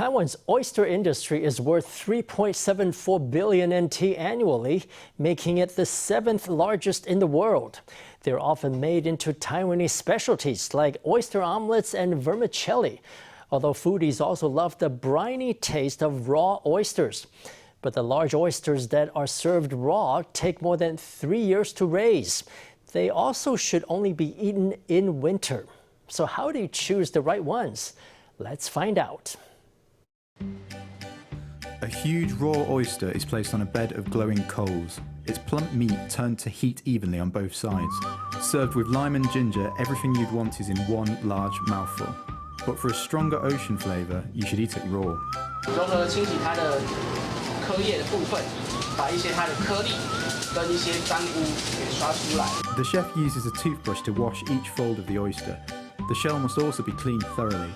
Taiwan's oyster industry is worth 3.74 billion NT annually, making it the 7th largest in the world. They're often made into Taiwanese specialties like oyster omelets and vermicelli, although foodies also love the briny taste of raw oysters. But the large oysters that are served raw take more than 3 years to raise. They also should only be eaten in winter. So how do you choose the right ones? Let's find out. A huge raw oyster is placed on a bed of glowing coals. Its plump meat turned to heat evenly on both sides. Served with lime and ginger, everything you'd want is in one large mouthful. But for a stronger ocean flavour, you should eat it raw. 如何清洗它的壳叶的部分，把一些它的颗粒跟一些脏污给刷出来。 The chef uses a toothbrush to wash each fold of the oyster. The shell must also be cleaned thoroughly.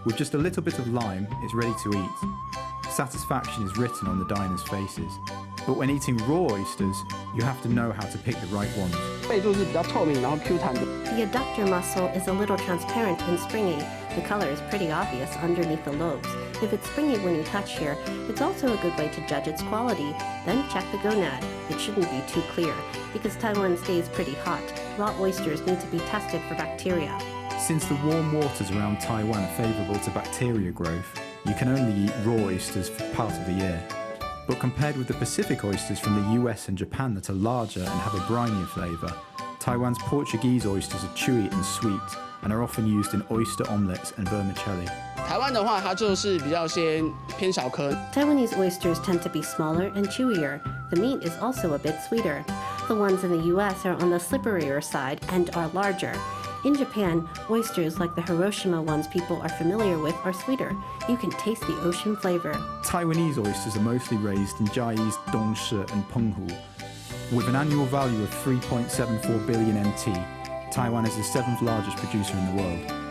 With just a little bit of lime, it's ready to eat. Satisfaction is written on the diners' faces. But when eating raw oysters, you have to know how to pick the right ones. 背柱是比较透明，然后 Q 弹的。 The adductor muscle is a little transparent and springy. The color is pretty obvious underneath the lobes. If it's springy when you touch here, it's also a good way to judge its quality. Then check the gonad. It shouldn't be too clear. Because Taiwan stays pretty hot, raw oysters need to be tested for bacteria. Since the warm waters around Taiwan are favourable to bacteria growth, you can only eat raw oysters for part of the year. But compared with the Pacific oysters from the US and Japan that are larger and have a brinier flavour, Taiwan's Portuguese oysters are chewy and sweet and are often used in oyster omelets and vermicelli. 台湾的话，它就是比较偏小颗。 Taiwanese oysters tend to be smaller and chewier. The meat is also a bit sweeter. The ones in the US are on the slipperier side and are larger. In Japan, oysters like the Hiroshima ones people are familiar with are sweeter. You can taste the ocean flavor. Taiwanese oysters are mostly raised in Jiayi's Dongshi and Penghu. With an annual value of 3.74 billion NT, Taiwan is the 7th largest producer in the world.